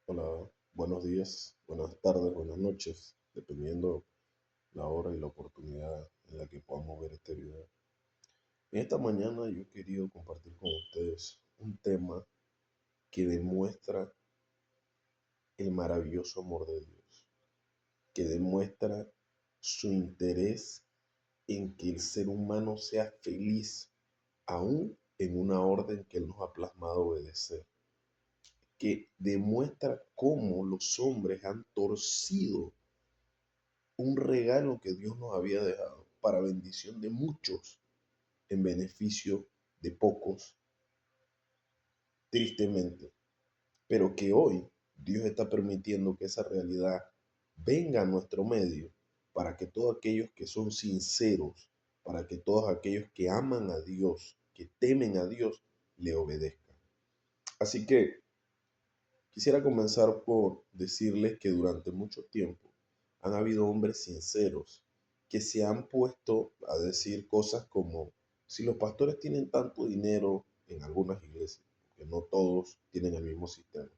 Hola, buenos días, buenas tardes, buenas noches, dependiendo la hora y la oportunidad en la que podamos ver este video. En esta mañana yo he querido compartir con ustedes un tema que demuestra el maravilloso amor de Dios, que demuestra su interés en que el ser humano sea feliz, aún en una orden que Él nos ha plasmado obedecer, que demuestra cómo los hombres han torcido un regalo que Dios nos había dejado para bendición de muchos en beneficio de pocos, tristemente, pero que hoy Dios está permitiendo que esa realidad venga a nuestro medio para que todos aquellos que son sinceros, para que todos aquellos que aman a Dios, que temen a Dios, le obedezcan. Así que quisiera comenzar por decirles que durante mucho tiempo han habido hombres sinceros que se han puesto a decir cosas como, si los pastores tienen tanto dinero en algunas iglesias, que no todos tienen el mismo sistema,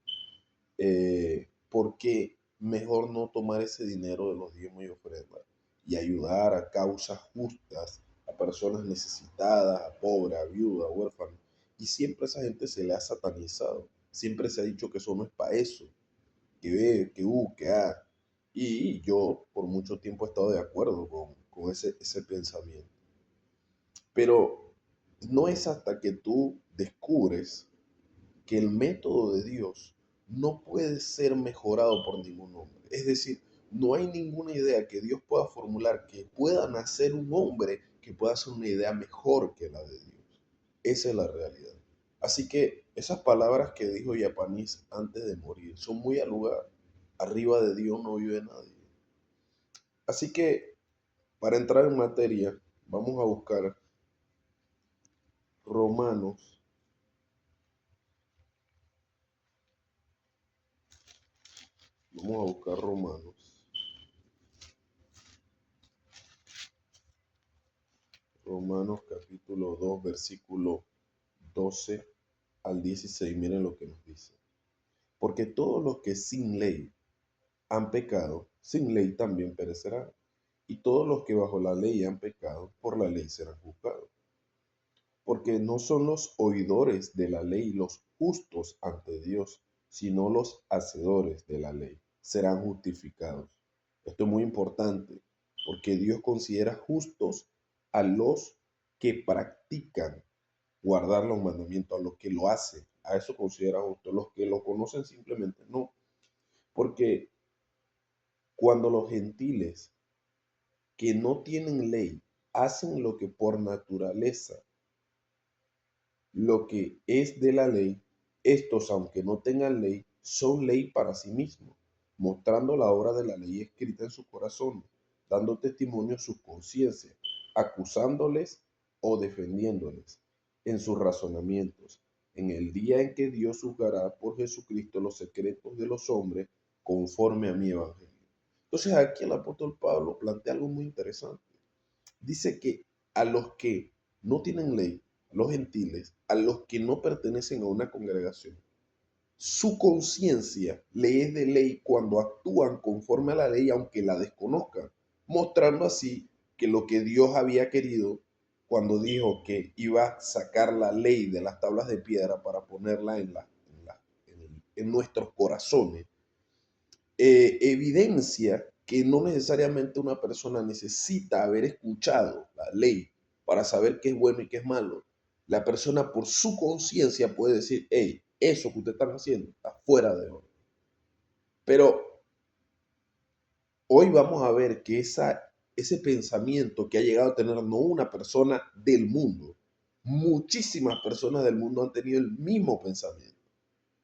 ¿por qué mejor no tomar ese dinero de los diezmos y ofrendas y ayudar a causas justas, a personas necesitadas, a pobres, a viudas, a huérfanos? Y siempre esa gente se le ha satanizado, siempre se ha dicho que eso no es para eso, que ve, que A. Y yo por mucho tiempo he estado de acuerdo con ese pensamiento. Pero no es hasta que tú descubres que el método de Dios no puede ser mejorado por ningún hombre. Es decir, no hay ninguna idea que Dios pueda formular que pueda nacer un hombre que pueda hacer una idea mejor que la de Dios. Esa es la realidad. Así que esas palabras que dijo Yapanis antes de morir son muy al lugar. Arriba de Dios no vive nadie. Así que para entrar en materia, vamos a buscar Romanos. Vamos a buscar Romanos. Romanos capítulo 2, versículo 12 al 16. Miren lo que nos dice. Porque todos los que sin ley han pecado, sin ley también perecerán. Y todos los que bajo la ley han pecado, por la ley serán juzgados. Porque no son los oidores de la ley los justos ante Dios, sino los hacedores de la ley serán justificados. Esto es muy importante, porque Dios considera justos a los que practican guardar los mandamientos, a los que lo hacen. A eso considera justo. Los que lo conocen simplemente no. Porque cuando los gentiles que no tienen ley hacen lo que por naturaleza, lo que es de la ley, estos, aunque no tengan ley, son ley para sí mismos, mostrando la obra de la ley escrita en sus corazones, dando testimonio a sus conciencias, acusándoles o defendiéndoles en sus razonamientos, en el día en que Dios juzgará por Jesucristo los secretos de los hombres conforme a mi evangelio. Entonces aquí el apóstol Pablo plantea algo muy interesante. Dice que a los que no tienen ley, los gentiles, a los que no pertenecen a una congregación, su conciencia le es de ley cuando actúan conforme a la ley, aunque la desconozcan, mostrando así que lo que Dios había querido cuando dijo que iba a sacar la ley de las tablas de piedra para ponerla en nuestros corazones, evidencia que no necesariamente una persona necesita haber escuchado la ley para saber qué es bueno y qué es malo. La persona por su conciencia puede decir, hey, eso que usted está haciendo está fuera de orden. Pero hoy vamos a ver que ese pensamiento que ha llegado a tener no una persona del mundo, muchísimas personas del mundo han tenido el mismo pensamiento.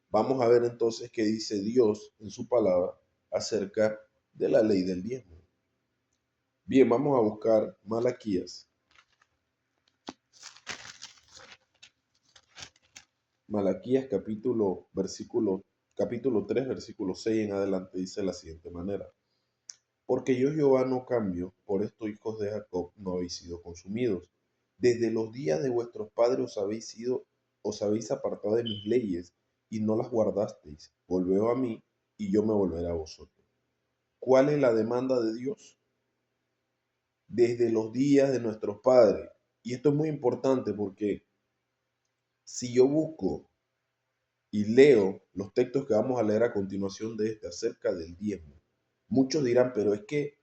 Vamos a ver entonces qué dice Dios en su palabra acerca de la ley del diezmo. Bien, vamos a buscar Malaquías. Malaquías capítulo 3, versículo 6 en adelante dice de la siguiente manera. Porque yo Jehová no cambio, por esto hijos de Jacob no habéis sido consumidos. Desde los días de vuestros padres os habéis apartado de mis leyes y no las guardasteis. Volved a mí y yo me volveré a vosotros. ¿Cuál es la demanda de Dios? Desde los días de nuestros padres. Y esto es muy importante porque si yo busco y leo los textos que vamos a leer a continuación de este acerca del diezmo, muchos dirán, pero es que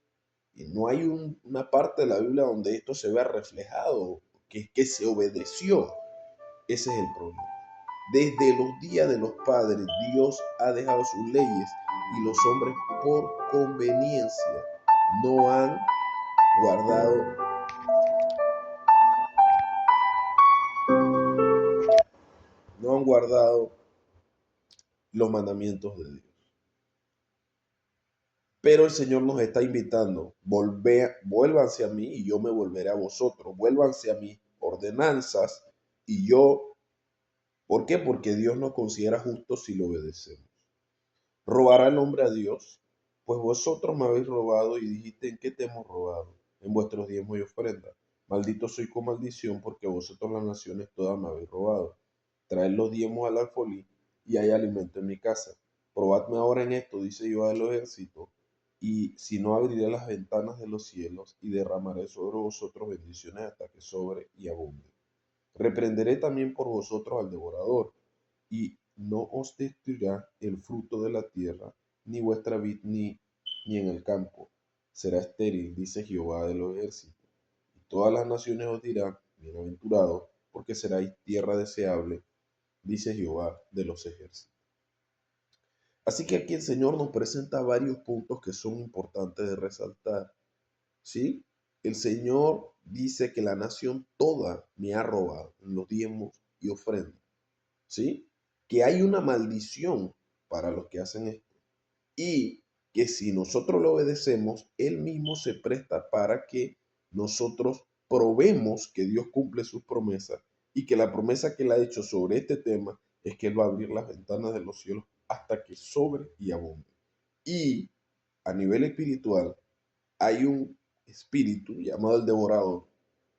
no hay una parte de la Biblia donde esto se vea reflejado, que se obedeció. Ese es el problema. Desde los días de los padres, Dios ha dejado sus leyes y los hombres por conveniencia no han guardado, no han guardado los mandamientos de Dios. Pero el Señor nos está invitando, vuélvanse a mí y yo me volveré a vosotros, vuélvanse a mis ordenanzas y yo, ¿por qué? Porque Dios nos considera justos si lo obedecemos. ¿Robará el hombre a Dios? Pues vosotros me habéis robado y dijiste, ¿en qué te hemos robado? En vuestros diezmos y ofrendas. Maldito soy con maldición porque vosotros las naciones todas me habéis robado. Traed los diezmos al alfolí y hay alimento en mi casa. Probadme ahora en esto, dice Jehová de los ejércitos, y si no abriré las ventanas de los cielos y derramaré sobre vosotros bendiciones hasta que sobre y abunde. Reprenderé también por vosotros al devorador, y no os destruirá el fruto de la tierra, ni vuestra vid ni en el campo. Será estéril, dice Jehová de los ejércitos. Y todas las naciones os dirán, bienaventurados, porque seráis tierra deseable, dice Jehová de los ejércitos. Así que aquí el Señor nos presenta varios puntos que son importantes de resaltar. ¿Sí? El Señor dice que la nación toda me ha robado en los diezmos y ofrendas. ¿Sí? Que hay una maldición para los que hacen esto. Y que si nosotros lo obedecemos, Él mismo se presta para que nosotros probemos que Dios cumple sus promesas y que la promesa que Él ha hecho sobre este tema es que Él va a abrir las ventanas de los cielos hasta que sobre y abunde. Y a nivel espiritual, hay un espíritu llamado el devorador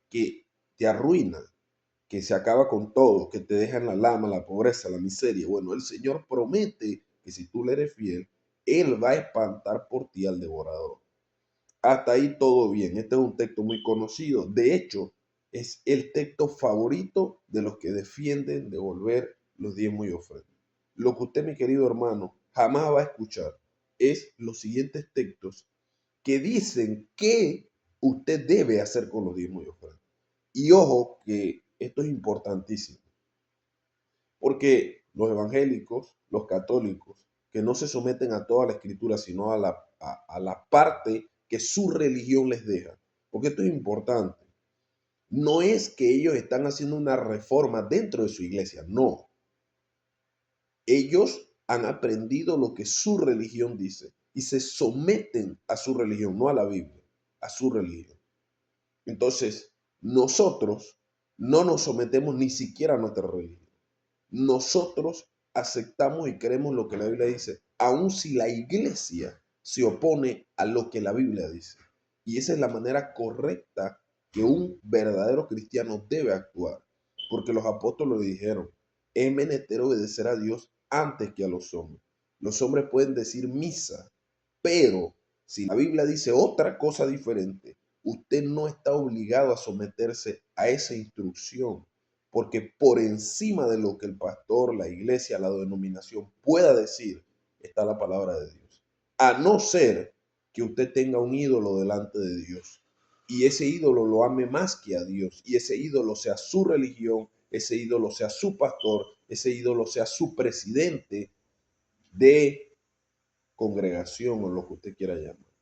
que te arruina, que se acaba con todo, que te deja en la lama, la pobreza, la miseria. Bueno, el Señor promete que si tú le eres fiel, Él va a espantar por ti al devorador. Hasta ahí todo bien. Este es un texto muy conocido. De hecho, es el texto favorito de los que defienden devolver los diezmos y ofrendas. Lo que usted, mi querido hermano, jamás va a escuchar es los siguientes textos que dicen que usted debe hacer con los diezmos y ofrendas. Y ojo que esto es importantísimo, porque los evangélicos, los católicos, que no se someten a toda la escritura, sino a la parte que su religión les deja, porque esto es importante. No es que ellos están haciendo una reforma dentro de su iglesia, no. Ellos han aprendido lo que su religión dice y se someten a su religión, no a la Biblia, a su religión. Entonces, nosotros no nos sometemos ni siquiera a nuestra religión. Nosotros aceptamos y creemos lo que la Biblia dice, aun si la iglesia se opone a lo que la Biblia dice. Y esa es la manera correcta que un verdadero cristiano debe actuar. Porque los apóstoles lo dijeron, es menester obedecer a Dios antes que a los hombres. Los hombres pueden decir misa, pero si la Biblia dice otra cosa diferente, usted no está obligado a someterse a esa instrucción, porque por encima de lo que el pastor, la iglesia, la denominación pueda decir, está la palabra de Dios. A no ser que usted tenga un ídolo delante de Dios y ese ídolo lo ame más que a Dios y ese ídolo sea su religión, ese ídolo sea su pastor, ese ídolo sea su presidente de congregación o lo que usted quiera llamar.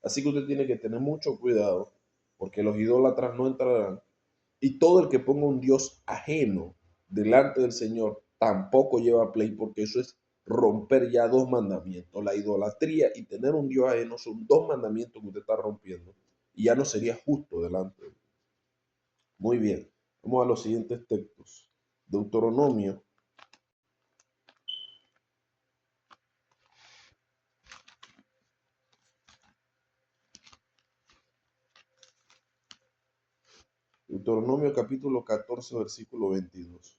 Así que usted tiene que tener mucho cuidado porque los idólatras no entrarán y todo el que ponga un Dios ajeno delante del Señor tampoco lleva play porque eso es romper ya dos mandamientos. La idolatría y tener un Dios ajeno son dos mandamientos que usted está rompiendo y ya no sería justo delante de él. Muy bien, vamos a los siguientes textos. Deuteronomio, Deuteronomio capítulo 14, versículo 22.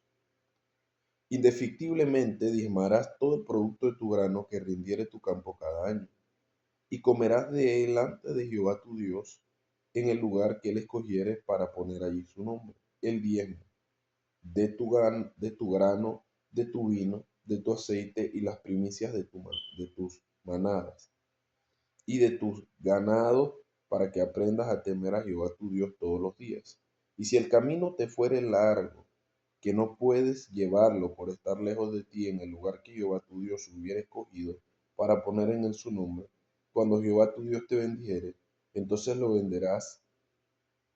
Indefectiblemente diezmarás todo el producto de tu grano que rindiere tu campo cada año, y comerás delante de Jehová tu Dios en el lugar que él escogiere para poner allí su nombre. El diezmo de tu grano, de tu vino, de tu aceite y las primicias de tus manadas y de tus ganados, para que aprendas a temer a Jehová tu Dios todos los días. Y si el camino te fuere largo, que no puedes llevarlo por estar lejos de ti en el lugar que Jehová tu Dios hubiera escogido para poner en él su nombre, cuando Jehová tu Dios te bendijere, entonces lo venderás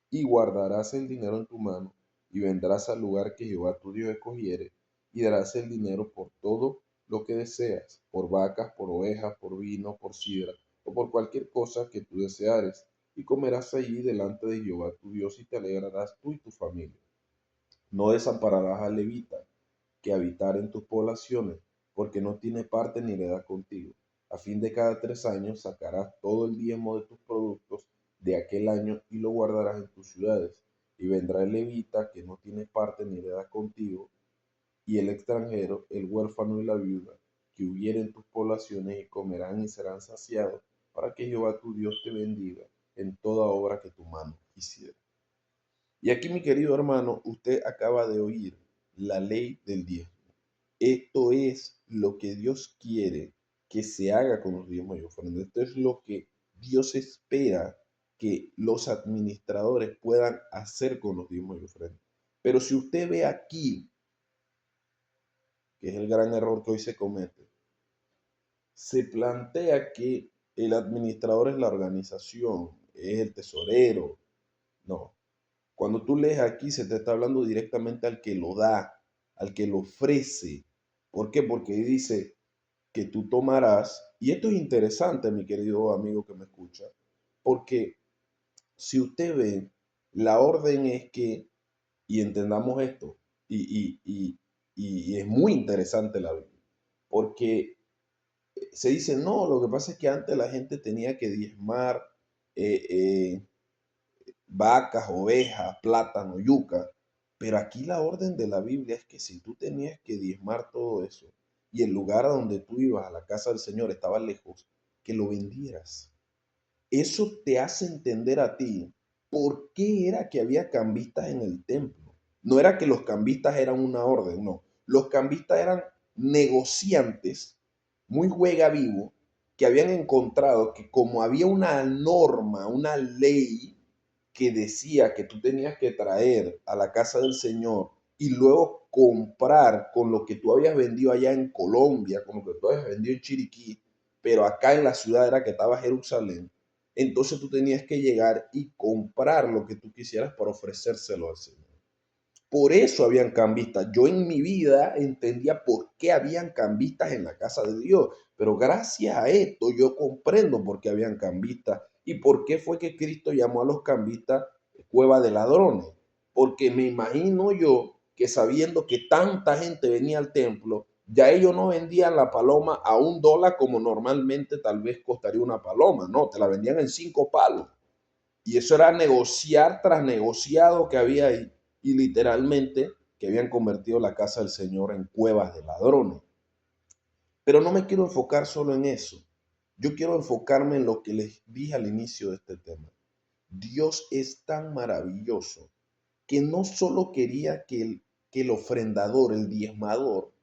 y guardarás el dinero en tu mano, y vendrás al lugar que Jehová tu Dios escogiere, y darás el dinero por todo lo que deseas, por vacas, por ovejas, por vino, por sidra, o por cualquier cosa que tú deseares, y comerás allí delante de Jehová tu Dios, y te alegrarás tú y tu familia. No desampararás al levita que habitar en tus poblaciones, porque no tiene parte ni heredad contigo. A fin de cada 3 años sacarás todo el diezmo de tus productos de aquel año y lo guardarás en tus ciudades. Y vendrá el levita que no tiene parte ni heredad contigo, y el extranjero, el huérfano y la viuda, que hubieren en tus poblaciones, y comerán y serán saciados, para que Jehová tu Dios te bendiga en toda obra que tu mano hiciera. Y aquí, mi querido hermano, usted acaba de oír la ley del diezmo. Esto es lo que Dios quiere que se haga con los diezmos y ofrendas. Esto es lo que Dios espera que los administradores puedan hacer con los diezmos y ofrendas. Pero si usted ve aquí, que es el gran error que hoy se comete, se plantea que el administrador es la organización, es el tesorero. No. Cuando tú lees aquí, se te está hablando directamente al que lo da, al que lo ofrece. ¿Por qué? Porque dice que tú tomarás, y esto es interesante, mi querido amigo que me escucha, porque si usted ve, la orden es que, y entendamos esto, y es muy interesante la Biblia, porque se dice, no, lo que pasa es que antes la gente tenía que diezmar eh, eh, vacas, ovejas, plátano, yuca. Pero aquí la orden de la Biblia es que si tú tenías que diezmar todo eso y el lugar a donde tú ibas, a la casa del Señor, estaba lejos, que lo vendieras. Eso te hace entender a ti por qué era que había cambistas en el templo. No era que los cambistas eran una orden, no. Los cambistas eran negociantes muy juega vivo que habían encontrado que como había una norma, una ley que decía que tú tenías que traer a la casa del Señor y luego comprar con lo que tú habías vendido allá en Colombia, con lo que tú habías vendido en Chiriquí, pero acá en la ciudad era que estaba Jerusalén, entonces tú tenías que llegar y comprar lo que tú quisieras para ofrecérselo al Señor. Por eso habían cambistas. Yo en mi vida entendía por qué habían cambistas en la casa de Dios, pero gracias a esto yo comprendo por qué habían cambistas y por qué fue que Cristo llamó a los cambistas cueva de ladrones. Porque me imagino yo que sabiendo que tanta gente venía al templo, ya ellos no vendían la paloma a $1 como normalmente tal vez costaría una paloma, no, te la vendían en 5 palos. Y eso era negociar tras negociado que había ahí. Y literalmente que habían convertido la casa del Señor en cuevas de ladrones. Pero no me quiero enfocar solo en eso. Yo quiero enfocarme en lo que les dije al inicio de este tema. Dios es tan maravilloso que no solo quería que el ofrendador, el diezmador,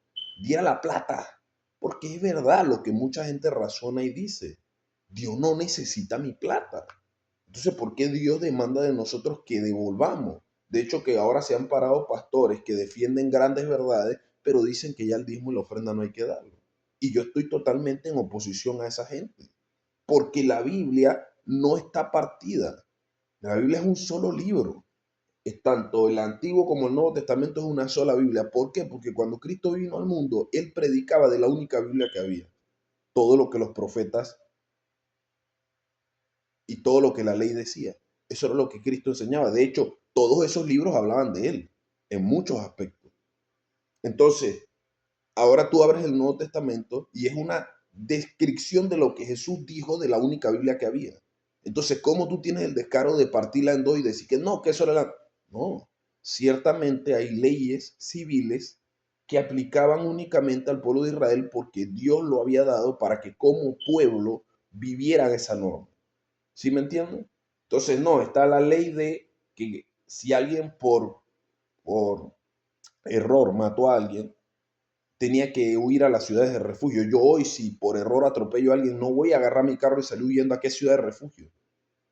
diera la plata. Porque es verdad lo que mucha gente razona y dice. Dios no necesita mi plata. Entonces, ¿por qué Dios demanda de nosotros que devolvamos? De hecho, que ahora se han parado pastores que defienden grandes verdades, pero dicen que ya el diezmo y la ofrenda no hay que darlo. Y yo estoy totalmente en oposición a esa gente, porque la Biblia no está partida. La Biblia es un solo libro. Es tanto el Antiguo como el Nuevo Testamento es una sola Biblia. ¿Por qué? Porque cuando Cristo vino al mundo, Él predicaba de la única Biblia que había. Todo lo que los profetas y todo lo que la ley decía. Eso era lo que Cristo enseñaba. De hecho, todos esos libros hablaban de Él en muchos aspectos. Entonces, ahora tú abres el Nuevo Testamento y es una descripción de lo que Jesús dijo de la única Biblia que había. Entonces, ¿cómo tú tienes el descaro de partirla en dos y decir que no, que eso era la... No, ciertamente hay leyes civiles que aplicaban únicamente al pueblo de Israel porque Dios lo había dado para que como pueblo vivieran esa norma. ¿Sí me entienden? Entonces, no, está la ley de que si alguien por error mató a alguien, tenía que huir a las ciudades de refugio. Yo hoy, si por error atropello a alguien, no voy a agarrar mi carro y salir huyendo a qué ciudad de refugio.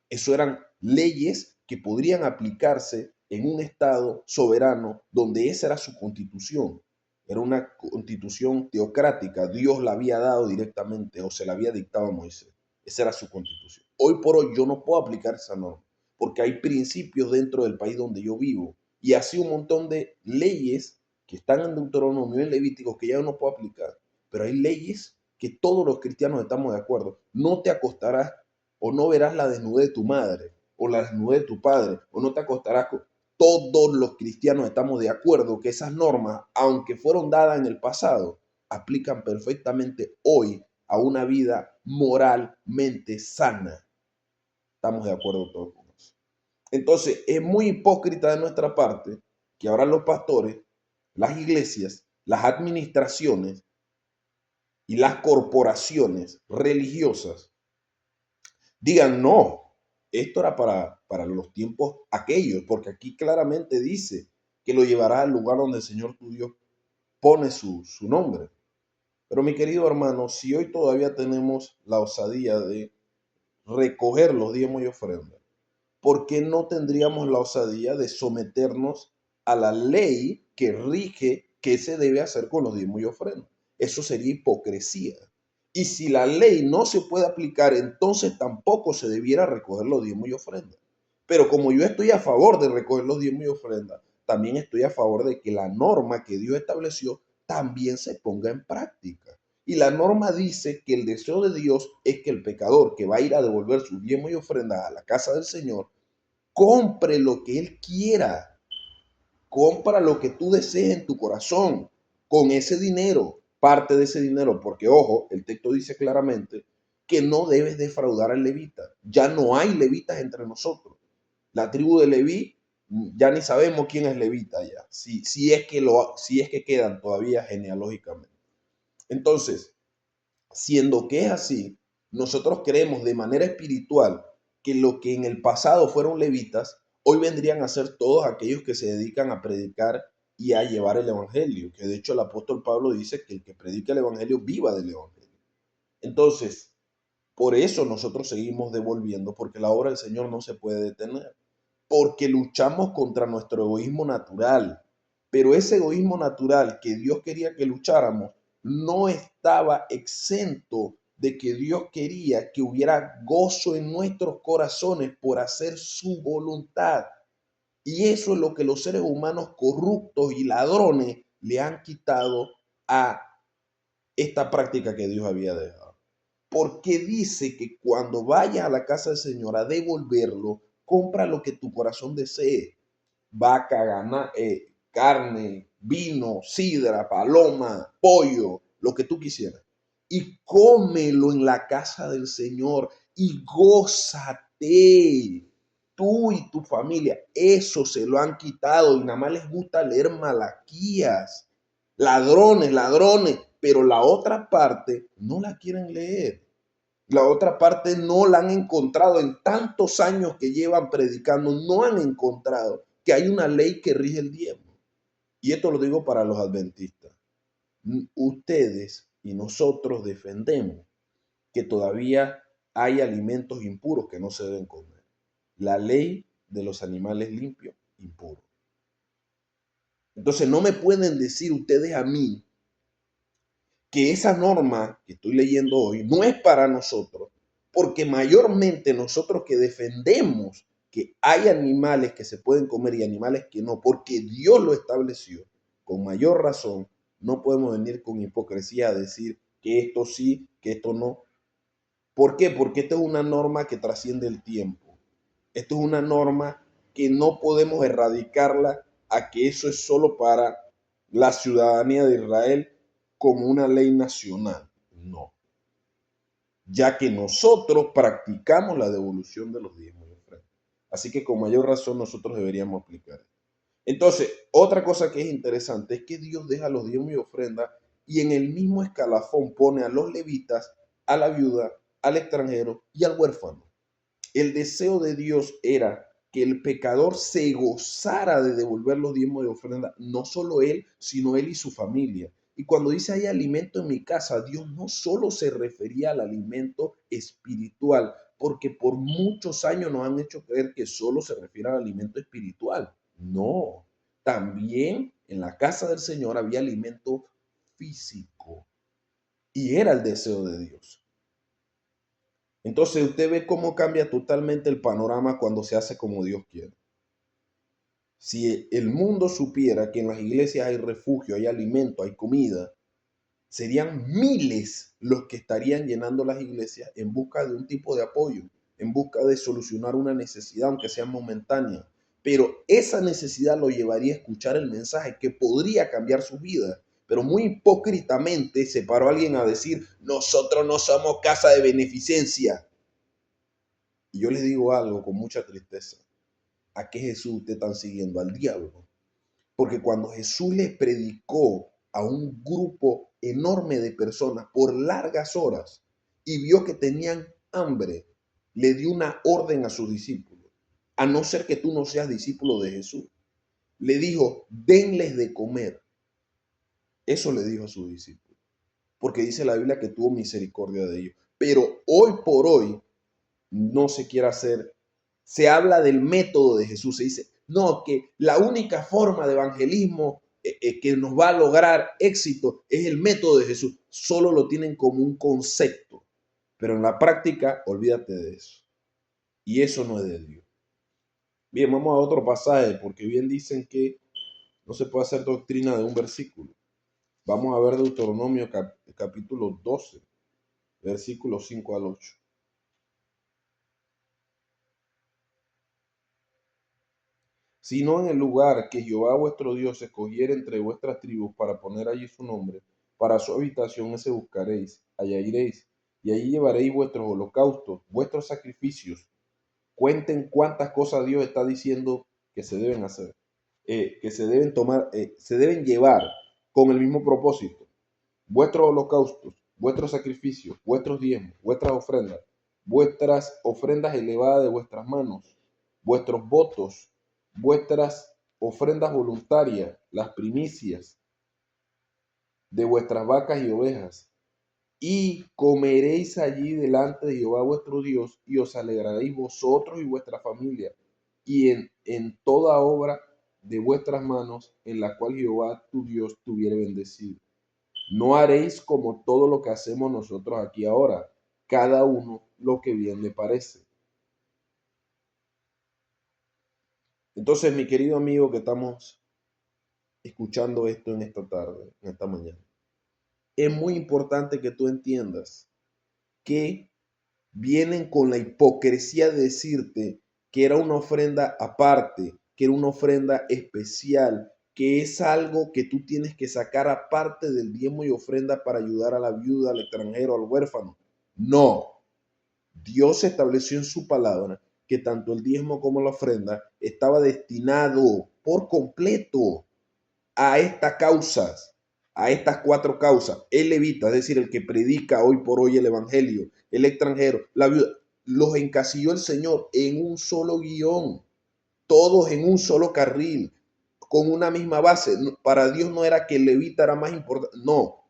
Eso eran leyes que podrían aplicarse en un estado soberano donde esa era su constitución. Era una constitución teocrática. Dios la había dado directamente o se la había dictado a Moisés. Esa era su constitución. Hoy por hoy yo no puedo aplicar esa norma porque hay principios dentro del país donde yo vivo y así un montón de leyes que están en Deuteronomio y en Levítico que ya yo no puedo aplicar. Pero hay leyes que todos los cristianos estamos de acuerdo. No te acostarás o no verás la desnudez de tu madre, o la desnudez de tu padre, o no te acostarás con... Todos los cristianos estamos de acuerdo que esas normas, aunque fueron dadas en el pasado, aplican perfectamente hoy a una vida moralmente sana. Estamos de acuerdo todos con eso. Entonces, es muy hipócrita de nuestra parte que ahora los pastores, las iglesias, las administraciones y las corporaciones religiosas digan, no, esto era para los tiempos aquellos, porque aquí claramente dice que lo llevarás al lugar donde el Señor tu Dios pone su nombre. Pero mi querido hermano, si hoy todavía tenemos la osadía de recoger los diezmos y ofrendas, ¿por qué no tendríamos la osadía de someternos a la ley que rige qué se debe hacer con los diezmos y ofrendas? Eso sería hipocresía. Y si la ley no se puede aplicar, entonces tampoco se debiera recoger los diezmos y ofrendas. Pero como yo estoy a favor de recoger los diezmos y ofrendas, también estoy a favor de que la norma que Dios estableció también se ponga en práctica. Y la norma dice que el deseo de Dios es que el pecador que va a ir a devolver sus diezmos y ofrendas a la casa del Señor, compre lo que él quiera, compra lo que tú desees en tu corazón con ese dinero, parte de ese dinero, porque ojo, el texto dice claramente que no debes defraudar al levita. Ya no hay levitas entre nosotros. La tribu de Leví, ya ni sabemos quién es levita ya, si es que quedan todavía genealógicamente. Entonces, siendo que es así, nosotros creemos de manera espiritual que lo que en el pasado fueron levitas, hoy vendrían a ser todos aquellos que se dedican a predicar y a llevar el evangelio, que de hecho el apóstol Pablo dice que el que predica el evangelio viva del evangelio. Entonces, por eso nosotros seguimos devolviendo, porque la obra del Señor no se puede detener, porque luchamos contra nuestro egoísmo natural, pero ese egoísmo natural que Dios quería que lucháramos no estaba exento de que Dios quería que hubiera gozo en nuestros corazones por hacer su voluntad. Y eso es lo que los seres humanos corruptos y ladrones le han quitado a esta práctica que Dios había dejado. Porque dice que cuando vayas a la casa del Señor a devolverlo, compra lo que tu corazón desee. Vaca, carne, vino, sidra, paloma, pollo, lo que tú quisieras. Y cómelo en la casa del Señor y gózate. Tú y tu familia, eso se lo han quitado y nada más les gusta leer malaquías. Ladrones, ladrones, pero la otra parte no la quieren leer. La otra parte no la han encontrado en tantos años que llevan predicando, no han encontrado que hay una ley que rige el diezmo. Y esto lo digo para los adventistas. Ustedes y nosotros defendemos que todavía hay alimentos impuros que no se deben comer. La ley de los animales limpios, impuros. Entonces no me pueden decir ustedes a mí que esa norma que estoy leyendo hoy no es para nosotros, porque mayormente nosotros que defendemos que hay animales que se pueden comer y animales que no, porque Dios lo estableció, con mayor razón, no podemos venir con hipocresía a decir que esto sí, que esto no. ¿Por qué? Porque esta es una norma que trasciende el tiempo. Esto es una norma que no podemos erradicarla a que eso es solo para la ciudadanía de Israel como una ley nacional. No, ya que nosotros practicamos la devolución de los diezmos y ofrendas. Así que con mayor razón nosotros deberíamos aplicar. Entonces, otra cosa que es interesante es que Dios deja los diezmos y ofrendas y en el mismo escalafón pone a los levitas, a la viuda, al extranjero y al huérfano. El deseo de Dios era que el pecador se gozara de devolver los diezmos de ofrenda, no solo él, sino él y su familia. Y cuando dice hay alimento en mi casa, Dios no solo se refería al alimento espiritual, porque por muchos años nos han hecho creer que solo se refiere al alimento espiritual. No, también en la casa del Señor había alimento físico y era el deseo de Dios. Entonces usted ve cómo cambia totalmente el panorama cuando se hace como Dios quiere. Si el mundo supiera que en las iglesias hay refugio, hay alimento, hay comida, serían miles los que estarían llenando las iglesias en busca de un tipo de apoyo, en busca de solucionar una necesidad, aunque sea momentánea. Pero esa necesidad lo llevaría a escuchar el mensaje que podría cambiar su vida. Pero muy hipócritamente se paró alguien a decir, nosotros no somos casa de beneficencia. Y yo les digo algo con mucha tristeza. ¿A qué Jesús usted están siguiendo? Al diablo. Porque cuando Jesús le predicó a un grupo enorme de personas por largas horas y vio que tenían hambre, le dio una orden a sus discípulos. A no ser que tú no seas discípulo de Jesús. Le dijo, denles de comer. Eso le dijo a sus discípulos. Porque dice la Biblia que tuvo misericordia de ellos. Pero hoy por hoy no se quiere hacer. Se habla del método de Jesús. Se dice, no, que la única forma de evangelismo que nos va a lograr éxito es el método de Jesús. Solo lo tienen como un concepto. Pero en la práctica, olvídate de eso. Y eso no es de Dios. Bien, vamos a otro pasaje, porque bien dicen que no se puede hacer doctrina de un versículo. Vamos a ver Deuteronomio capítulo 12, versículos 5 al 8. Sino en el lugar que Jehová vuestro Dios escogiere entre vuestras tribus para poner allí su nombre, para su habitación ese buscaréis, allá iréis, y allí llevaréis vuestros holocaustos, vuestros sacrificios. Cuenten cuántas cosas Dios está diciendo que se deben hacer, que se deben tomar, se deben llevar con el mismo propósito. Vuestros holocaustos, vuestros sacrificios, vuestros diezmos, vuestras ofrendas elevadas de vuestras manos, vuestros votos, vuestras ofrendas voluntarias, las primicias de vuestras vacas y ovejas. Y comeréis allí delante de Jehová vuestro Dios, y os alegraréis vosotros y vuestra familia, y en toda obra de vuestras manos, en la cual Jehová tu Dios te hubiere bendecido. No haréis como todo lo que hacemos nosotros aquí ahora, cada uno lo que bien le parece. Entonces, mi querido amigo que estamos escuchando esto en esta tarde, en esta mañana, es muy importante que tú entiendas que vienen con la hipocresía de decirte que era una ofrenda aparte, que era una ofrenda especial, que es algo que tú tienes que sacar aparte del diezmo y ofrenda para ayudar a la viuda, al extranjero, al huérfano. No, Dios estableció en su palabra que tanto el diezmo como la ofrenda estaba destinado por completo a estas causas, a estas cuatro causas. El levita, es decir, el que predica hoy por hoy el evangelio, el extranjero, la viuda, los encasilló el Señor en un solo guión, todos en un solo carril, con una misma base. Para Dios no era que el levita era más importante, no,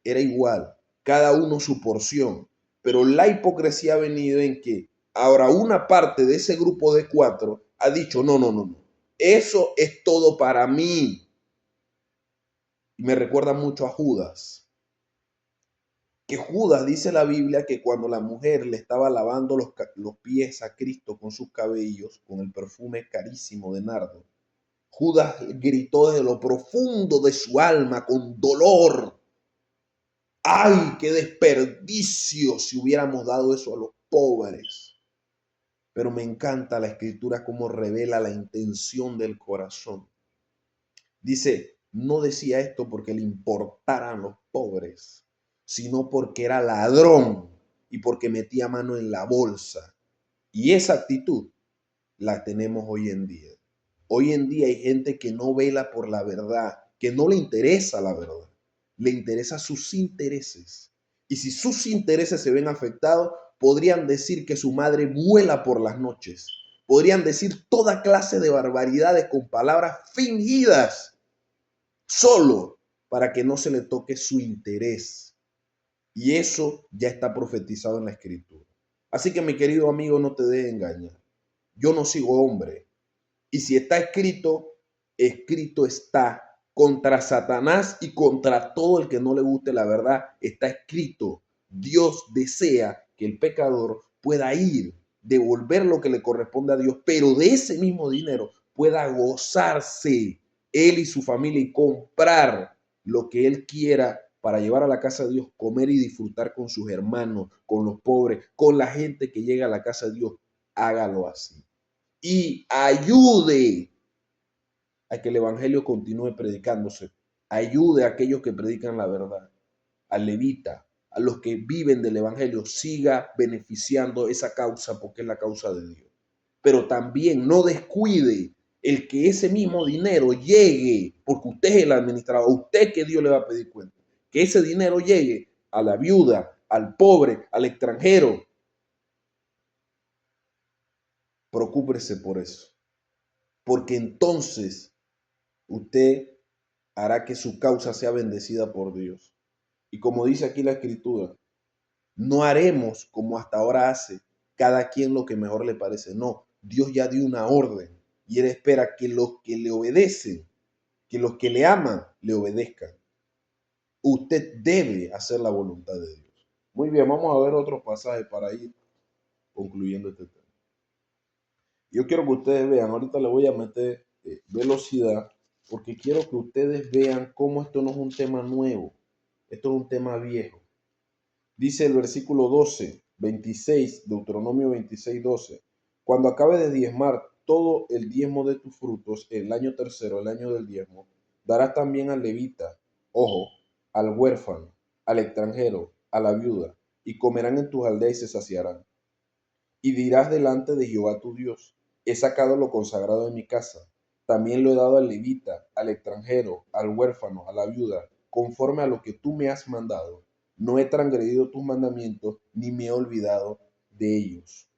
era igual, cada uno su porción. Pero la hipocresía ha venido en que ahora una parte de ese grupo de cuatro ha dicho, no, no, no, no, eso es todo para mí. Y me recuerda mucho a Judas. Que Judas dice la Biblia que cuando la mujer le estaba lavando los pies a Cristo con sus cabellos, con el perfume carísimo de nardo, Judas gritó desde lo profundo de su alma con dolor. ¡Ay, qué desperdicio si hubiéramos dado eso a los pobres! Pero me encanta la escritura como revela la intención del corazón. Dice, no decía esto porque le importaran los pobres, sino porque era ladrón y porque metía mano en la bolsa. Y esa actitud la tenemos hoy en día. Hoy en día hay gente que no vela por la verdad, que no le interesa la verdad, le interesa sus intereses. Y si sus intereses se ven afectados, podrían decir que su madre vuela por las noches. Podrían decir toda clase de barbaridades con palabras fingidas, solo para que no se le toque su interés. Y eso ya está profetizado en la escritura. Así que mi querido amigo, no te dejes engañar. Yo no sigo hombre. Y si está escrito, escrito está. Contra Satanás y contra todo el que no le guste la verdad, está escrito. Dios desea que el pecador pueda ir, devolver lo que le corresponde a Dios, pero de ese mismo dinero pueda gozarse él y su familia y comprar lo que él quiera para llevar a la casa de Dios, comer y disfrutar con sus hermanos, con los pobres, con la gente que llega a la casa de Dios. Hágalo así. Y ayude a que el evangelio continúe predicándose. Ayude a aquellos que predican la verdad, al levita, a los que viven del evangelio, siga beneficiando esa causa porque es la causa de Dios. Pero también no descuide el que ese mismo dinero llegue, porque usted es el administrador, a usted que Dios le va a pedir cuenta, que ese dinero llegue a la viuda, al pobre, al extranjero. Preocúpese por eso, porque entonces usted hará que su causa sea bendecida por Dios. Y como dice aquí la escritura, no haremos como hasta ahora hace cada quien lo que mejor le parece. No, Dios ya dio una orden y Él espera que los que le obedecen, que los que le aman, le obedezcan. Usted debe hacer la voluntad de Dios. Muy bien, vamos a ver otros pasajes para ir concluyendo este tema. Yo quiero que ustedes vean, ahorita le voy a meter velocidad, porque quiero que ustedes vean cómo esto no es un tema nuevo, esto es un tema viejo. Dice el versículo 12, 26, Deuteronomio 26, 12. Cuando acabe de diezmar todo el diezmo de tus frutos, el año tercero, el año del diezmo, darás también al levita, ojo, al huérfano, al extranjero, a la viuda, y comerán en tus aldeas y se saciarán. Y dirás delante de Jehová tu Dios, he sacado lo consagrado de mi casa, también lo he dado al levita, al extranjero, al huérfano, a la viuda, conforme a lo que tú me has mandado. No he transgredido tus mandamientos, ni me he olvidado de ellos.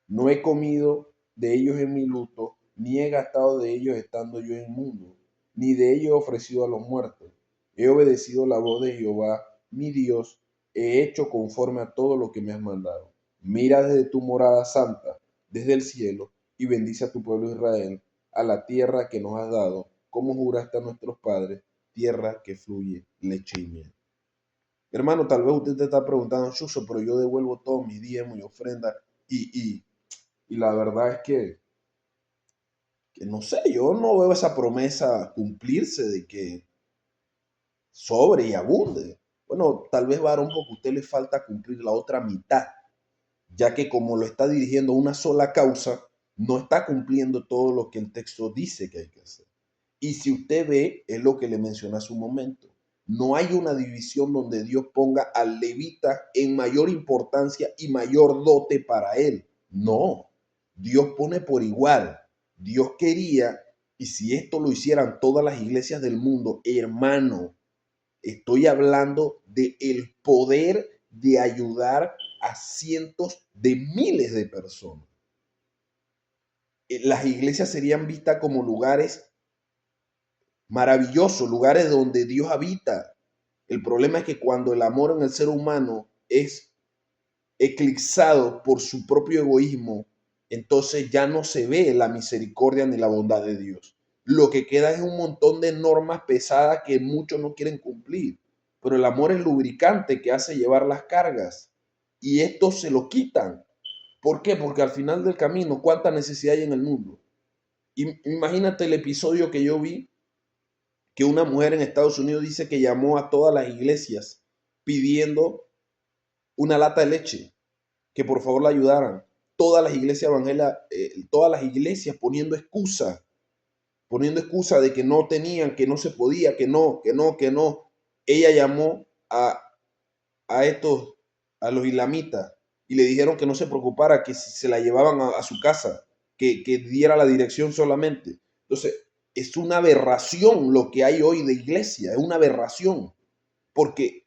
No he comido de ellos en mi luto, ni he gastado de ellos estando yo inmundo, ni de ellos he ofrecido a los muertos. He obedecido la voz de Jehová, mi Dios, he hecho conforme a todo lo que me has mandado. Mira desde tu morada santa, desde el cielo, y bendice a tu pueblo Israel, a la tierra que nos has dado, como juraste a nuestros padres, tierra que fluye leche y miel. Hermano, tal vez usted te está preguntando, Chuso, pero yo devuelvo todos mis diezmos y ofrendas y la verdad es que no sé, yo no veo esa promesa cumplirse de que sobre y abunde. Bueno, tal vez varón porque a usted le falta cumplir la otra mitad, ya que como lo está dirigiendo a una sola causa, no está cumpliendo todo lo que el texto dice que hay que hacer. Y si usted ve, es lo que le mencioné hace un momento. No hay una división donde Dios ponga al levita en mayor importancia y mayor dote para él. No, Dios pone por igual. Dios quería, y si esto lo hicieran todas las iglesias del mundo, hermano, estoy hablando de el poder de ayudar a cientos de miles de personas. Las iglesias serían vistas como lugares maravillosos, lugares donde Dios habita. El problema es que cuando el amor en el ser humano es eclipsado por su propio egoísmo, entonces ya no se ve la misericordia ni la bondad de Dios. Lo que queda es un montón de normas pesadas que muchos no quieren cumplir. Pero el amor es lubricante que hace llevar las cargas. Y esto se lo quitan. ¿Por qué? Porque al final del camino, ¿cuánta necesidad hay en el mundo? Imagínate el episodio que yo vi, que una mujer en Estados Unidos dice que llamó a todas las iglesias pidiendo una lata de leche, que por favor la ayudaran. Todas las iglesias evangélicas, todas las iglesias poniendo excusa de que no tenían, que no se podía, que no, que no, que no. Ella llamó a estos, a los islamitas, y le dijeron que no se preocupara, que si se la llevaban a su casa. que diera la dirección solamente. Entonces, es una aberración lo que hay hoy de iglesia, es una aberración, porque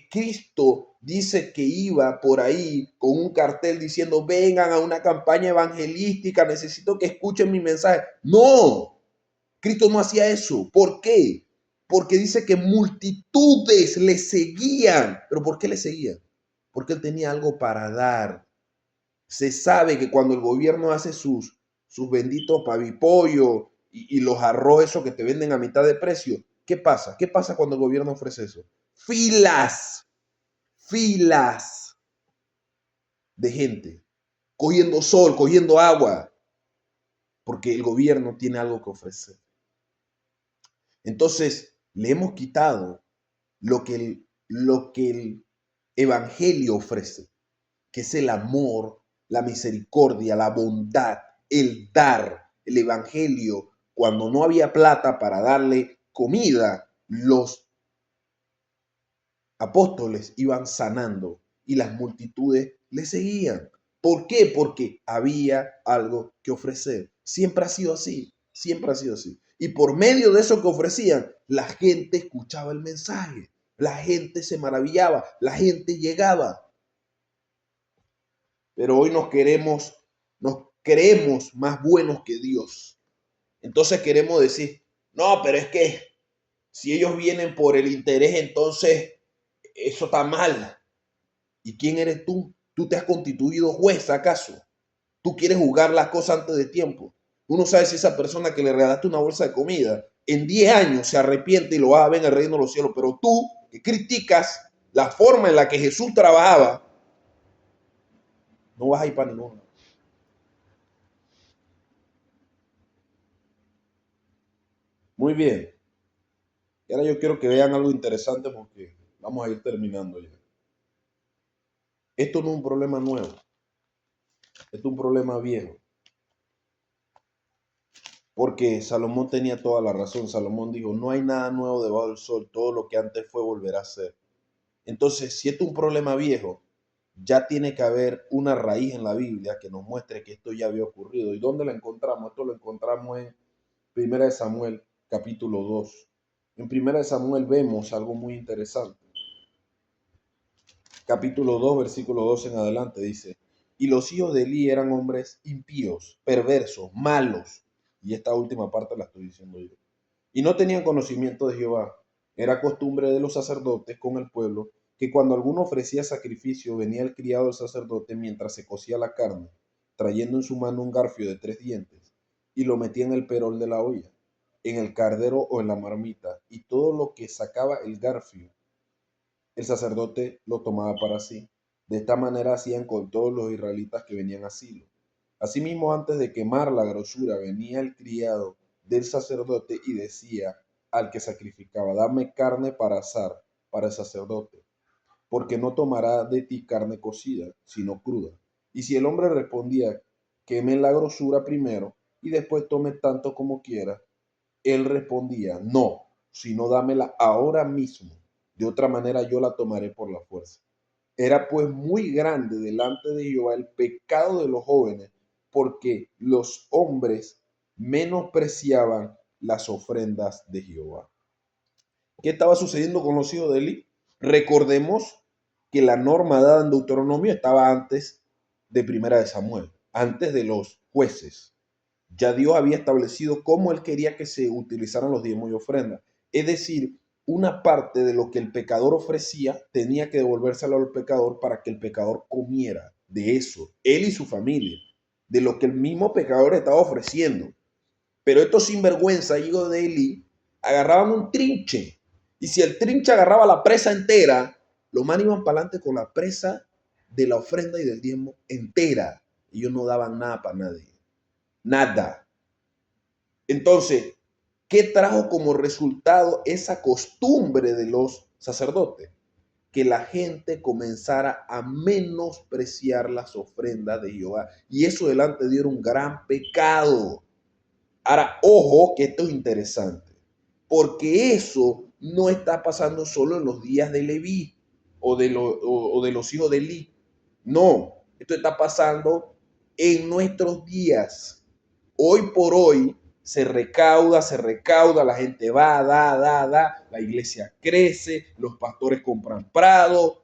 Cristo dice que iba por ahí con un cartel diciendo, vengan a una campaña evangelística, necesito que escuchen mi mensaje. No, Cristo no hacía eso. ¿Por qué? Porque dice que multitudes le seguían. ¿Pero por qué le seguían? Porque él tenía algo para dar. Se sabe que cuando el gobierno hace sus benditos pavipollo y los arroz esos que te venden a mitad de precio, ¿qué pasa? ¿Qué pasa cuando el gobierno ofrece eso? Filas, filas de gente, cogiendo sol, cogiendo agua, porque el gobierno tiene algo que ofrecer. Entonces, le hemos quitado lo que el evangelio ofrece, que es el amor, la misericordia, la bondad, el dar. El evangelio, cuando no había plata para darle comida, los apóstoles iban sanando y las multitudes le seguían. ¿Por qué? Porque había algo que ofrecer. Siempre ha sido así, siempre ha sido así. Y por medio de eso que ofrecían, la gente escuchaba el mensaje, la gente se maravillaba, la gente llegaba. Pero hoy nos creemos más buenos que Dios. Entonces queremos decir, no, pero es que si ellos vienen por el interés, entonces eso está mal. ¿Y quién eres tú? ¿Tú te has constituido juez acaso? ¿Tú quieres juzgar las cosas antes de tiempo? Uno sabe si esa persona que le regalaste una bolsa de comida en 10 años se arrepiente y lo va a ver en el reino de los cielos. Pero tú, que criticas la forma en la que Jesús trabajaba, no vas a ir para ninguno. Muy bien. Y ahora yo quiero que vean algo interesante porque vamos a ir terminando ya. Esto no es un problema nuevo. Esto es un problema viejo. Porque Salomón tenía toda la razón. Salomón dijo, no hay nada nuevo debajo del sol. Todo lo que antes fue volverá a ser. Entonces, si esto es un problema viejo, ya tiene que haber una raíz en la Biblia que nos muestre que esto ya había ocurrido. ¿Y dónde lo encontramos? Esto lo encontramos en 1 Samuel, capítulo 2. En 1 Samuel vemos algo muy interesante. Capítulo 2, versículo 2 en adelante dice, y los hijos de Elí eran hombres impíos, perversos, malos. Y esta última parte la estoy diciendo yo. Y no tenían conocimiento de Jehová. Era costumbre de los sacerdotes con el pueblo que cuando alguno ofrecía sacrificio venía el criado del sacerdote mientras se cocía la carne, trayendo en su mano un garfio de 3 dientes, y lo metía en el perol de la olla, en el cardero o en la marmita, y todo lo que sacaba el garfio, el sacerdote lo tomaba para sí. De esta manera hacían con todos los israelitas que venían a Silo. Asimismo, antes de quemar la grosura, venía el criado del sacerdote y decía al que sacrificaba, dame carne para asar para el sacerdote, porque no tomará de ti carne cocida, sino cruda. Y si el hombre respondía, queme la grosura primero y después tome tanto como quiera, él respondía, no, sino dámela ahora mismo, de otra manera yo la tomaré por la fuerza. Era pues muy grande delante de Jehová el pecado de los jóvenes, porque los hombres menospreciaban las ofrendas de Jehová. ¿Qué estaba sucediendo con los hijos de Eli? Recordemos que la norma dada en Deuteronomio estaba antes de Primera de Samuel, antes de los jueces. Ya Dios había establecido cómo él quería que se utilizaran los diezmos y ofrendas. Es decir, una parte de lo que el pecador ofrecía tenía que devolvérselo al pecador para que el pecador comiera de eso, él y su familia, de lo que el mismo pecador estaba ofreciendo. Pero estos sinvergüenza, hijos de Eli, agarraban un trinche. Y si el trinche agarraba la presa entera, los manes iban para adelante con la presa de la ofrenda y del diezmo entera. Ellos no daban nada para nadie. Nada. Entonces, ¿qué trajo como resultado esa costumbre de los sacerdotes? Que la gente comenzara a menospreciar las ofrendas de Jehová. Y eso delante de Dios era un gran pecado. Ahora, ojo, que esto es interesante, porque eso no está pasando solo en los días de Leví o de los hijos de Elí. No, esto está pasando en nuestros días. Hoy por hoy se recauda, la gente va, da, la iglesia crece, los pastores compran prado,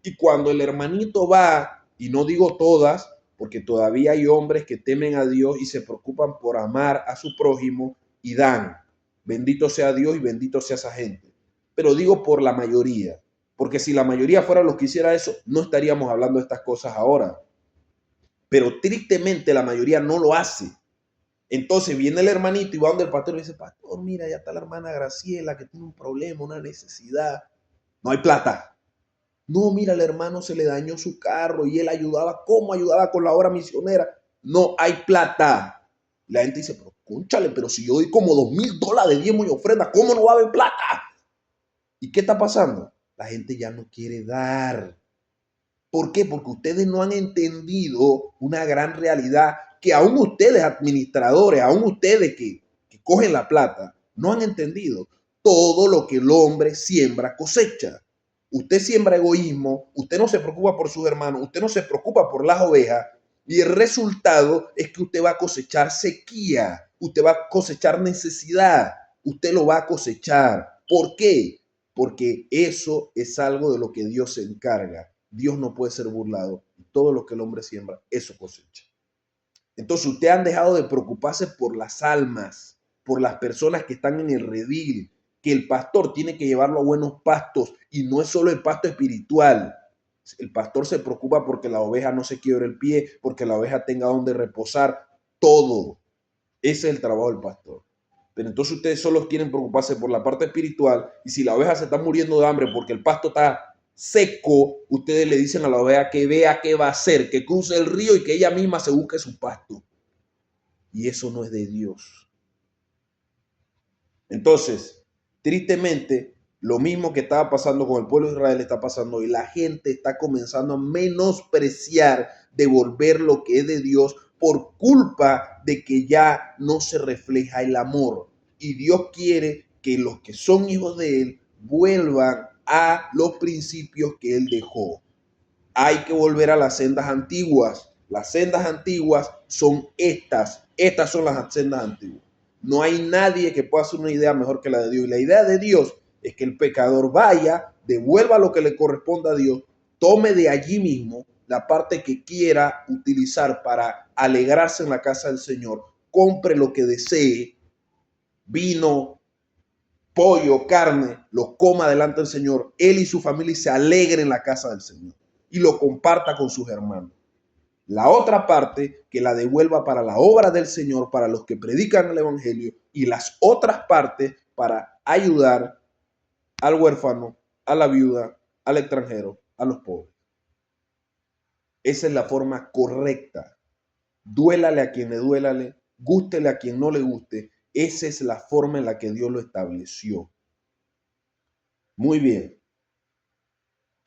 y cuando el hermanito va, y no digo todas, porque todavía hay hombres que temen a Dios y se preocupan por amar a su prójimo y dan. Bendito sea Dios y bendito sea esa gente. Pero digo por la mayoría, porque si la mayoría fuera los que hiciera eso, no estaríamos hablando de estas cosas ahora. Pero tristemente la mayoría no lo hace. Entonces viene el hermanito y va donde el pastor y dice, pastor, mira, ya está la hermana Graciela que tiene un problema, una necesidad. No hay plata. No, mira, al hermano se le dañó su carro y él ayudaba. ¿Cómo ayudaba con la obra misionera? No hay plata. La gente dice, pero cónchale, pero si yo doy como $2,000 de diezmo y ofrenda, ¿cómo no va a haber plata? ¿Y qué está pasando? La gente ya no quiere dar. ¿Por qué? Porque ustedes no han entendido una gran realidad que aún ustedes administradores, aún ustedes que cogen la plata, no han entendido. Todo lo que el hombre siembra cosecha. Usted siembra egoísmo, usted no se preocupa por sus hermanos, usted no se preocupa por las ovejas y el resultado es que usted va a cosechar sequía, usted va a cosechar necesidad, usted lo va a cosechar. ¿Por qué? Porque eso es algo de lo que Dios se encarga. Dios no puede ser burlado. Todo lo que el hombre siembra, eso cosecha. Entonces, ustedes han dejado de preocuparse por las almas, por las personas que están en el redil, que el pastor tiene que llevarlo a buenos pastos y no es solo el pasto espiritual. El pastor se preocupa porque la oveja no se quiebre el pie, porque la oveja tenga donde reposar, todo. Ese es el trabajo del pastor. Pero entonces ustedes solo quieren preocuparse por la parte espiritual y si la oveja se está muriendo de hambre porque el pasto está seco, ustedes le dicen a la oveja que vea qué va a hacer, que cruce el río y que ella misma se busque su pasto. Y eso no es de Dios. Entonces, tristemente, lo mismo que estaba pasando con el pueblo de Israel está pasando hoy. La gente está comenzando a menospreciar, devolver lo que es de Dios por culpa de que ya no se refleja el amor. Y Dios quiere que los que son hijos de Él vuelvan a los principios que Él dejó. Hay que volver a las sendas antiguas. Las sendas antiguas son estas. Estas son las sendas antiguas. No hay nadie que pueda hacer una idea mejor que la de Dios. Y la idea de Dios es que el pecador vaya, devuelva lo que le corresponda a Dios, tome de allí mismo la parte que quiera utilizar para alegrarse en la casa del Señor, compre lo que desee, vino, pollo, carne, lo coma delante del Señor, él y su familia se alegren en la casa del Señor y lo comparta con sus hermanos. La otra parte que la devuelva para la obra del Señor, para los que predican el Evangelio, y las otras partes para ayudar al huérfano, a la viuda, al extranjero, a los pobres. Esa es la forma correcta. Duélale a quien le duélale, gústele a quien no le guste. Esa es la forma en la que Dios lo estableció. Muy bien.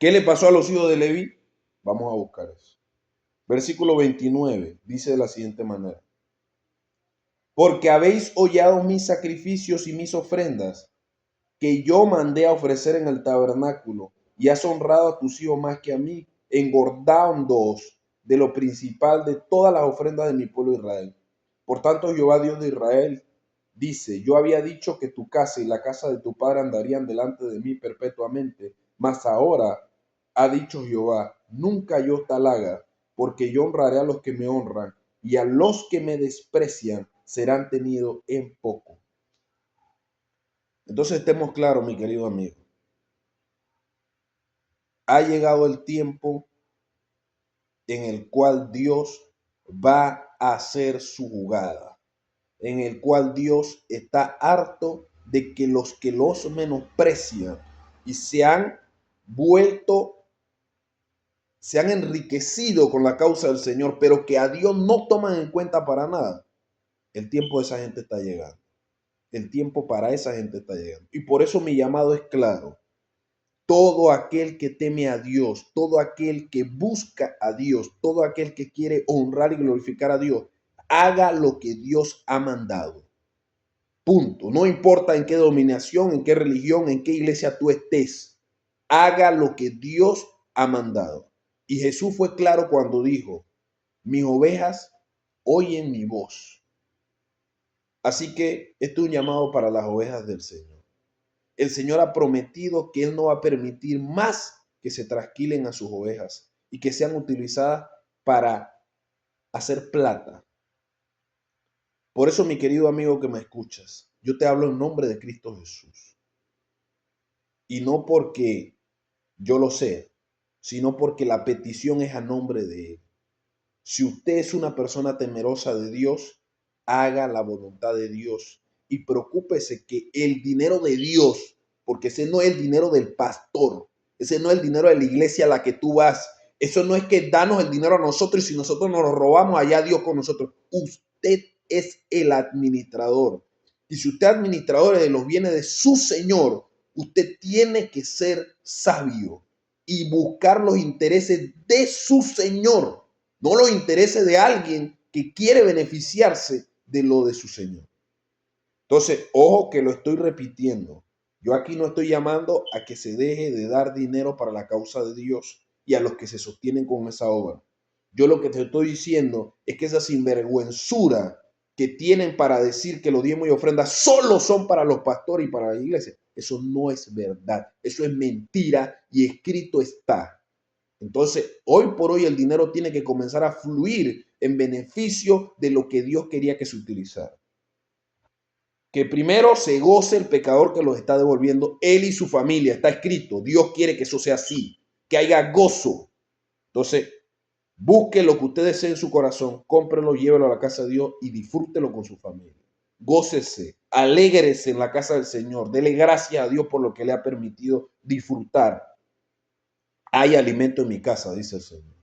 ¿Qué le pasó a los hijos de Leví? Vamos a buscar eso. Versículo 29 dice de la siguiente manera. Porque habéis hollado mis sacrificios y mis ofrendas, que yo mandé a ofrecer en el tabernáculo, y has honrado a tus hijos más que a mí, engordándoos de lo principal de todas las ofrendas de mi pueblo Israel. Por tanto, Jehová Dios de Israel dice, yo había dicho que tu casa y la casa de tu padre andarían delante de mí perpetuamente, mas ahora ha dicho Jehová, nunca yo tal haga, porque yo honraré a los que me honran, y a los que me desprecian serán tenidos en poco. Entonces estemos claros, mi querido amigo. Ha llegado el tiempo en el cual Dios va a hacer su jugada, en el cual Dios está harto de que los menosprecian y se han vuelto, se han enriquecido con la causa del Señor, pero que a Dios no toman en cuenta para nada. El tiempo de esa gente está llegando. El tiempo para esa gente está llegando. Y por eso mi llamado es claro. Todo aquel que teme a Dios, todo aquel que busca a Dios, todo aquel que quiere honrar y glorificar a Dios, haga lo que Dios ha mandado. Punto. No importa en qué dominación, en qué religión, en qué iglesia tú estés. Haga lo que Dios ha mandado. Y Jesús fue claro cuando dijo, mis ovejas oyen mi voz. Así que esto es un llamado para las ovejas del Señor. El Señor ha prometido que Él no va a permitir más que se trasquilen a sus ovejas y que sean utilizadas para hacer plata. Por eso, mi querido amigo que me escuchas, yo te hablo en nombre de Cristo Jesús. Y no porque yo lo sé, sino porque la petición es a nombre de Él. Si usted es una persona temerosa de Dios, haga la voluntad de Dios y preocúpese que el dinero de Dios, porque ese no es el dinero del pastor, ese no es el dinero de la iglesia a la que tú vas, eso no es que danos el dinero a nosotros y si nosotros nos lo robamos, allá Dios con nosotros. Usted es el administrador. Y si usted es administrador de los bienes de su Señor, usted tiene que ser sabio y buscar los intereses de su Señor, no los intereses de alguien que quiere beneficiarse de lo de su Señor. Entonces, ojo que lo estoy repitiendo. Yo aquí no estoy llamando a que se deje de dar dinero para la causa de Dios y a los que se sostienen con esa obra. Yo lo que te estoy diciendo es que esa sinvergüenzura que tienen para decir que los diezmos y ofrendas solo son para los pastores y para la iglesia, eso no es verdad. Eso es mentira y escrito está. Entonces, hoy por hoy el dinero tiene que comenzar a fluir en beneficio de lo que Dios quería que se utilizara. Que primero se goce el pecador que los está devolviendo, él y su familia. Está escrito, Dios quiere que eso sea así, que haya gozo. Entonces, busque lo que usted desee en su corazón, cómprelo, llévelo a la casa de Dios y disfrútelo con su familia. Gócese, alégrese en la casa del Señor, dele gracias a Dios por lo que le ha permitido disfrutar. Hay alimento en mi casa, dice el Señor.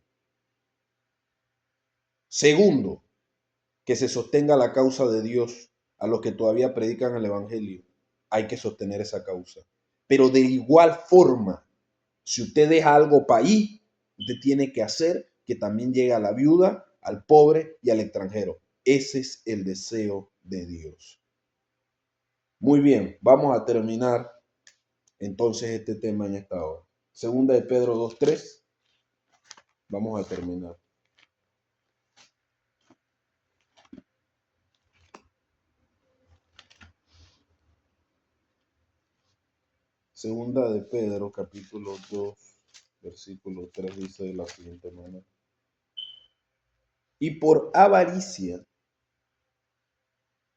Segundo, que se sostenga la causa de Dios a los que todavía predican el Evangelio. Hay que sostener esa causa. Pero de igual forma, si usted deja algo para ahí, usted tiene que hacer que también llegue a la viuda, al pobre y al extranjero. Ese es el deseo de Dios. Muy bien, vamos a terminar entonces este tema en esta hora. Segunda de Pedro 2:3. Vamos a terminar. Segunda de Pedro, capítulo 2, versículo 3, dice de la siguiente manera. Y por avaricia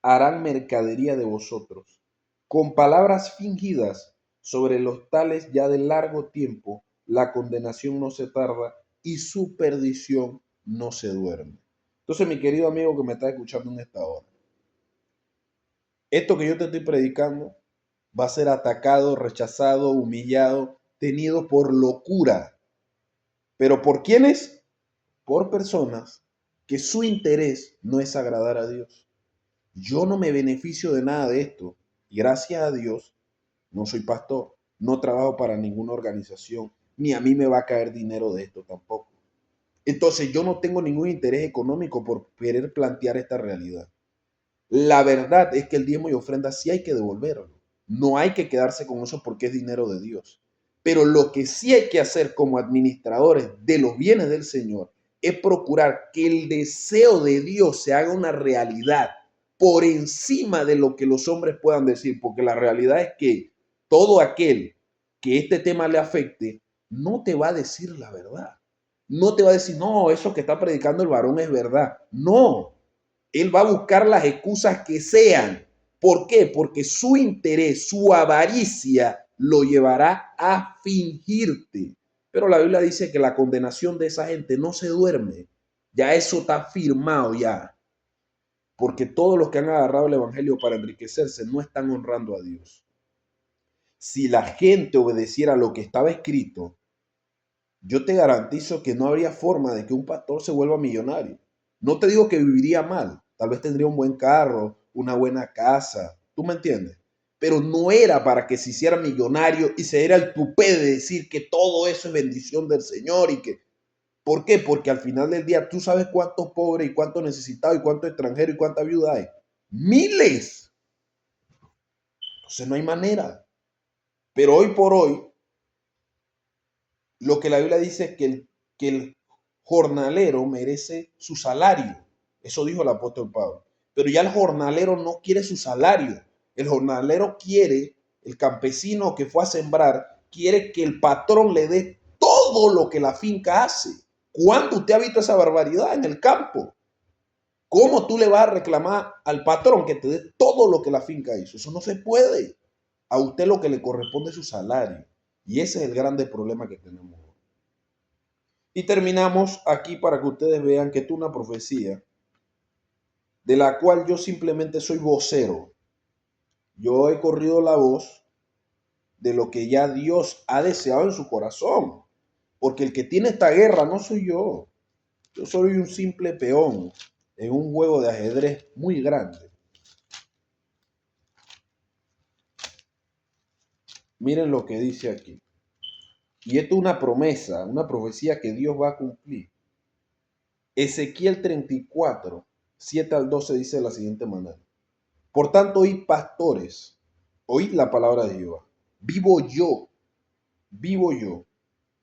harán mercadería de vosotros, con palabras fingidas sobre los tales ya de largo tiempo, la condenación no se tarda y su perdición no se duerme. Entonces, mi querido amigo que me está escuchando en esta hora, esto que yo te estoy predicando va a ser atacado, rechazado, humillado, tenido por locura. ¿Pero por quiénes? Por personas que su interés no es agradar a Dios. Yo no me beneficio de nada de esto. Y gracias a Dios, no soy pastor, no trabajo para ninguna organización, ni a mí me va a caer dinero de esto tampoco. Entonces yo no tengo ningún interés económico por querer plantear esta realidad. La verdad es que el diezmo y ofrenda sí hay que devolverlo. No hay que quedarse con eso porque es dinero de Dios. Pero lo que sí hay que hacer como administradores de los bienes del Señor es procurar que el deseo de Dios se haga una realidad por encima de lo que los hombres puedan decir, porque la realidad es que todo aquel que este tema le afecte no te va a decir la verdad. No te va a decir, no, eso que está predicando el varón es verdad. No, él va a buscar las excusas que sean. ¿Por qué? Porque su interés, su avaricia lo llevará a fingirte. Pero la Biblia dice que la condenación de esa gente no se duerme. Ya eso está firmado ya. Porque todos los que han agarrado el evangelio para enriquecerse no están honrando a Dios. Si la gente obedeciera lo que estaba escrito, yo te garantizo que no habría forma de que un pastor se vuelva millonario. No te digo que viviría mal, tal vez tendría un buen carro, una buena casa, ¿tú me entiendes? Pero no era para que se hiciera millonario y se diera el tupé de decir que todo eso es bendición del Señor y que... ¿Por qué? Porque al final del día tú sabes cuántos pobres y cuántos necesitados y cuántos extranjeros y cuánta viuda hay. Miles. Entonces no hay manera. Pero hoy por hoy, lo que la Biblia dice es que el jornalero merece su salario. Eso dijo el apóstol Pablo. Pero ya el jornalero no quiere su salario. El jornalero quiere, el campesino que fue a sembrar, quiere que el patrón le dé todo lo que la finca hace. ¿Cuándo usted ha visto esa barbaridad en el campo? ¿Cómo tú le vas a reclamar al patrón que te dé todo lo que la finca hizo? Eso no se puede. A usted lo que le corresponde es su salario. Y ese es el grande problema que tenemos. Y terminamos aquí para que ustedes vean que esto es una profecía de la cual yo simplemente soy vocero. Yo he corrido la voz de lo que ya Dios ha deseado en su corazón. Porque el que tiene esta guerra no soy yo. Yo soy un simple peón en un juego de ajedrez muy grande. Miren lo que dice aquí. Y esto es una promesa, una profecía que Dios va a cumplir. Ezequiel 34, 7 al 12 dice de la siguiente manera. Por tanto, oíd pastores, oíd la palabra de Jehová. Vivo yo,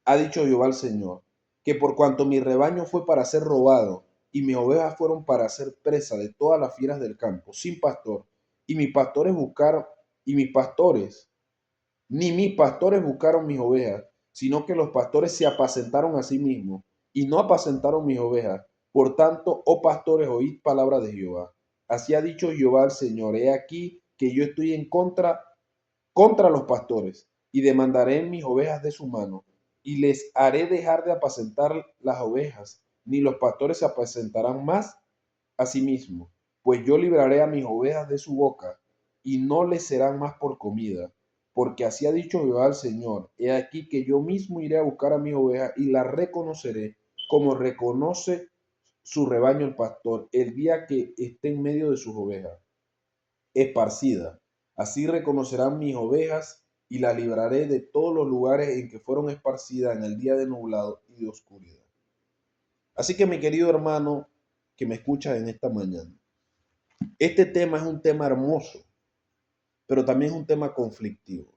ha dicho Jehová el Señor, que por cuanto mi rebaño fue para ser robado y mis ovejas fueron para ser presa de todas las fieras del campo, sin pastor, y mis pastores buscaron, y mis pastores, ni mis pastores buscaron mis ovejas, sino que los pastores se apacentaron a sí mismos y no apacentaron mis ovejas. Por tanto, oh pastores, oíd palabra de Jehová. Así ha dicho Jehová el Señor, he aquí que yo estoy en contra los pastores y demandaré mis ovejas de su mano y les haré dejar de apacentar las ovejas, ni los pastores se apacentarán más a sí mismos, pues yo libraré a mis ovejas de su boca y no les serán más por comida, porque así ha dicho Jehová el Señor, he aquí que yo mismo iré a buscar a mis ovejas y las reconoceré como reconoce su rebaño el pastor el día que esté en medio de sus ovejas esparcidas. Así reconocerán mis ovejas y las libraré de todos los lugares en que fueron esparcidas en el día de nublado y de oscuridad. Así que mi querido hermano que me escucha en esta mañana, este tema es un tema hermoso, pero también es un tema conflictivo,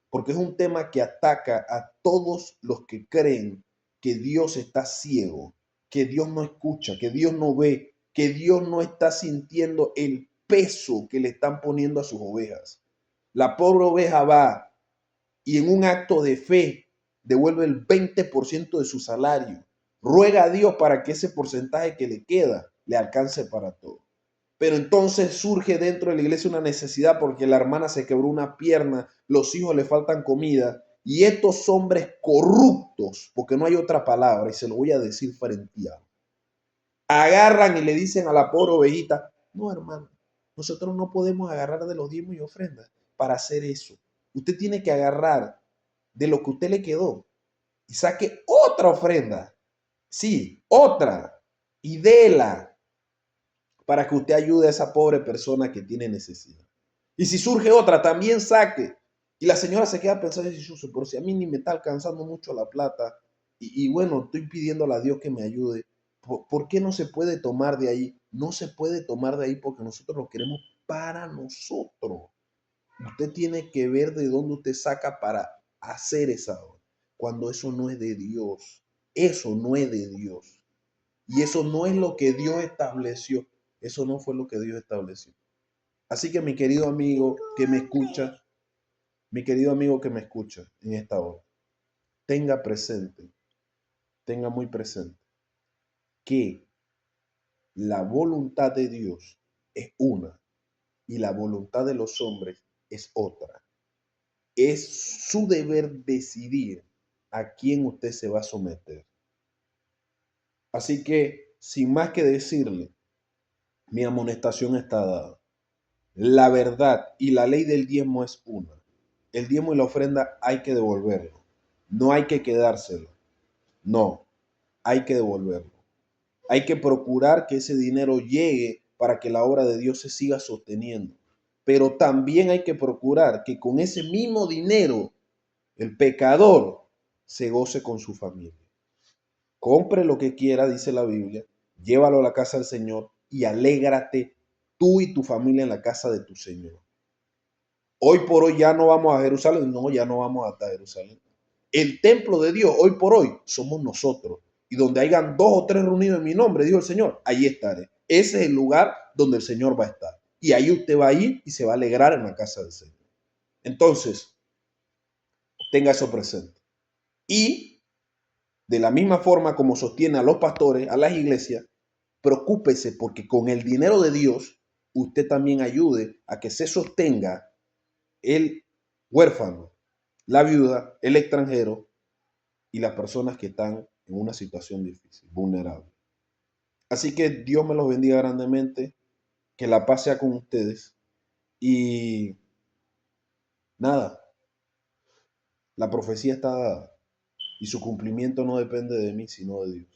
porque es un tema que ataca a todos los que creen que Dios está ciego, que Dios no escucha, que Dios no ve, que Dios no está sintiendo el peso que le están poniendo a sus ovejas. La pobre oveja va y en un acto de fe devuelve el 20% de su salario. Ruega a Dios para que ese porcentaje que le queda le alcance para todo. Pero entonces surge dentro de la iglesia una necesidad porque la hermana se quebró una pierna, los hijos le faltan comida y estos hombres corruptos, porque no hay otra palabra y se lo voy a decir frente a, agarran y le dicen a la pobre ovejita, no hermano, nosotros no podemos agarrar de los diezmos y ofrendas para hacer eso. Usted tiene que agarrar de lo que usted le quedó y saque otra ofrenda, sí, otra, y déla para que usted ayude a esa pobre persona que tiene necesidad. Y si surge otra, también saque. Y la señora se queda pensando, pero si a mí ni me está alcanzando mucho la plata, y bueno, estoy pidiéndole a Dios que me ayude, ¿por qué no se puede tomar de ahí? No se puede tomar de ahí porque nosotros lo queremos para nosotros. Usted tiene que ver de dónde usted saca para hacer esa obra, cuando eso no es de Dios. Eso no es de Dios. Y eso no es lo que Dios estableció. Eso no fue lo que Dios estableció. Así que mi querido amigo que me escucha, mi querido amigo que me escucha en esta hora, tenga presente, tenga muy presente que la voluntad de Dios es una y la voluntad de los hombres es otra. Es su deber decidir a quién usted se va a someter. Así que, sin más que decirle, mi amonestación está dada. La verdad y la ley del diezmo es una. El diezmo y la ofrenda hay que devolverlo. No hay que quedárselo. No, hay que devolverlo. Hay que procurar que ese dinero llegue para que la obra de Dios se siga sosteniendo. Pero también hay que procurar que con ese mismo dinero el pecador se goce con su familia. Compre lo que quiera, dice la Biblia, llévalo a la casa del Señor y alégrate tú y tu familia en la casa de tu Señor. Hoy por hoy ya no vamos a Jerusalén, no, ya no vamos hasta Jerusalén. El templo de Dios hoy por hoy somos nosotros. y donde hayan 2 o 3 reunidos en mi nombre, dijo el Señor, allí estaré. Ese es el lugar donde el Señor va a estar. Y ahí usted va a ir y se va a alegrar en la casa del Señor. Entonces, tenga eso presente. Y de la misma forma como sostiene a los pastores, a las iglesias, preocúpese porque con el dinero de Dios, usted también ayude a que se sostenga el huérfano, la viuda, el extranjero y las personas que están en una situación difícil, vulnerable. Así que Dios me los bendiga grandemente, que la paz sea con ustedes y nada, la profecía está dada y su cumplimiento no depende de mí, sino de Dios.